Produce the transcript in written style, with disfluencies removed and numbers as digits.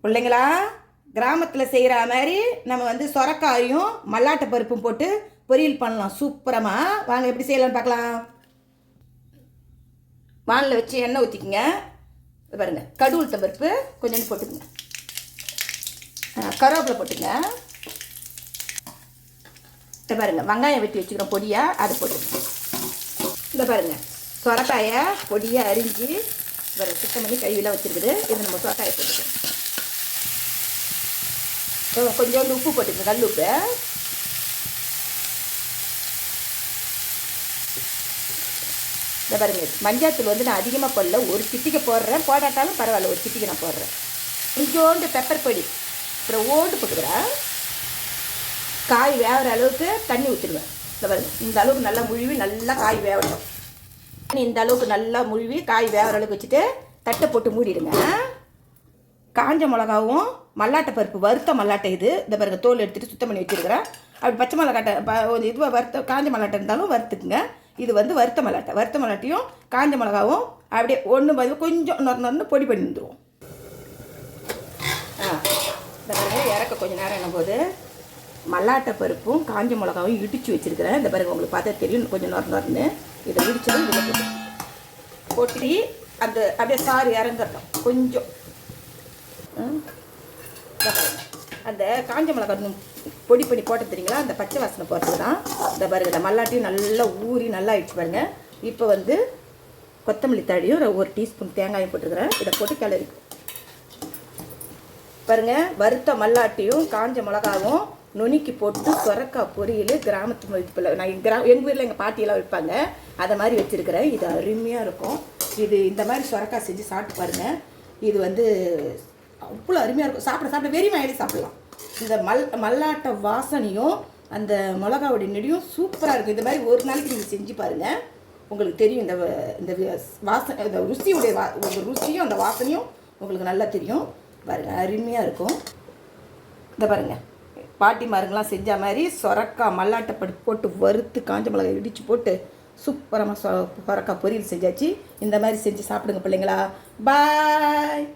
பிள்ளைங்களா, கிராமத்தில் செய்கிற மாதிரி நம்ம வந்து சொரக்காயும் மல்லாட்டை பருப்பும் போட்டு பொரியல் பண்ணலாம் சூப்பரமாக. வாங்க எப்படி செய்யலாம்னு பார்க்கலாம். வானில் வச்சு எண்ணெய் ஊற்றிக்குங்க. பாருங்க, கடுகு உளுத்தம் பருப்பு கொஞ்சோண்டு போட்டுக்குங்க. கருவேப்பிலை போட்டுங்க. இந்த பாருங்க, வெங்காயம் வெட்டி வச்சுக்கிறோம் பொடியாக, அதை போட்டுக்கோங்க. இந்த பாருங்க, சொரக்காயை பொடியாக அரிஞ்சு பாருங்க, சுத்தம் பண்ணி கழுவிலாம் வச்சுருக்குது. இது நம்ம சொரக்காயை போட்டுக்கோங்க. கொஞ்சோண்டு உப்பு போட்டுக்கோங்க, கல் உப்பு. இந்த பாருங்க, மஞ்சாத்தூள் வந்து நான் அதிகமாக போடல, ஒரு சிட்டிக்கை போடுறேன். போடாட்டாலும் பரவாயில்ல, ஒரு சிட்டிக்கை நான் போடுறேன். கொஞ்சோண்டு பெப்பர் பொடி அப்புறம் ஓட்டு போட்டுக்கிறேன். காய் வேகிற அளவுக்கு தண்ணி ஊற்றிடுவேன். இந்த பாருங்க, இந்த அளவுக்கு நல்லா முழுவி நல்லா காய் வேகணும். இந்த அளவுக்கு நல்லா முழுவி காய் வேகிற அளவுக்கு வச்சுட்டு தட்டை போட்டு மூடிடுங்க. காஞ்ச மிளகாவும் மல்லாட்டை பருப்பு, வறுத்த மல்லாட்டை இது. இந்த பாருங்க, தோல் எடுத்துகிட்டு சுத்தம் பண்ணி வச்சுருக்கிறேன். அப்படி பச்சை மிளகாட்டை இதுவாக வறுத்த காஞ்ச மல்லாட்டை இருந்தாலும் வறுத்துக்குங்க. இது வந்து வறுத்த மல்லாட்டை. வறுத்த மல்லாட்டையும் காஞ்ச மிளகாவும் அப்படியே ஒன்று பதில் கொஞ்சம் நொறு பொடி பண்ணி வந்துடுவோம். இந்த பாருங்க, இறக்க கொஞ்சம் நேரம் என்ன போது மல்லாட்டை பருப்பும் காஞ்ச மிளகாவும் இடித்து வச்சுருக்கிறேன். இந்த பாருங்க, உங்களுக்கு பார்த்தா தெரியும் கொஞ்சம் நொறுன்னு. இதை இடிச்சதும் இதில் போட்டு அந்த அப்படியே சாறு இறந்துடணும் கொஞ்சம். அந்த காஞ்ச மிளகாய் பொடி பண்ணி போட்டு தெரியுங்களா, அந்த பச்சை வாசனை போகிறது தான். இந்த பாருங்க, இந்த மல்லாட்டையும் நல்லா ஊறி நல்லா ஆயிடுச்சு பாருங்க. இப்போ வந்து கொத்தமல்லி தழையும் ஒரு டீஸ்பூன் தேங்காயும் போட்டுக்கிறேன். இதை போட்டு கிளறி பாருங்க. வறுத்த மல்லாட்டையும் காஞ்ச மிளகாவும் நுணுக்கி போட்டு சொரக்காய் பொரியல் கிராமத்து மதிப்பில் நான் எங்கள் வீட்டில் எங்கள் பாட்டியெல்லாம் வைப்பாங்க, அதை மாதிரி வச்சுருக்கிறேன். இது அருமையாக இருக்கும். இது இந்த மாதிரி சொரக்காய் செஞ்சு சாப்பிட்டு பாருங்கள். இது வந்து அவ்வளோ அருமையாக இருக்கும். சாப்பிட வெறி வாயிலே சாப்பிடலாம். இந்த மல்லாட்டை வாசனையும் அந்த மிளகாவுடைய நெடியும் சூப்பராக இருக்கும். இந்த மாதிரி ஒரு நாளைக்கு நீங்கள் செஞ்சு பாருங்கள், உங்களுக்கு தெரியும். இந்த வாசனை, இந்த ருசியுடைய ருசியும் அந்த வாசனையும் உங்களுக்கு நல்லா தெரியும். பாருங்கள், அருமையாக இருக்கும். இந்த பாருங்கள், பாட்டிமாருங்கெலாம் செஞ்ச மாதிரி சொரக்காய் மல்லாட்டை பருப்பு போட்டு வறுத்து காஞ்ச மிளகாய் இடித்து போட்டு சூப்பரமாக சொரக்காய் பொரியல் செஞ்சாச்சு. இந்த மாதிரி செஞ்சு சாப்பிடுங்க பிள்ளைங்களா. பாய்.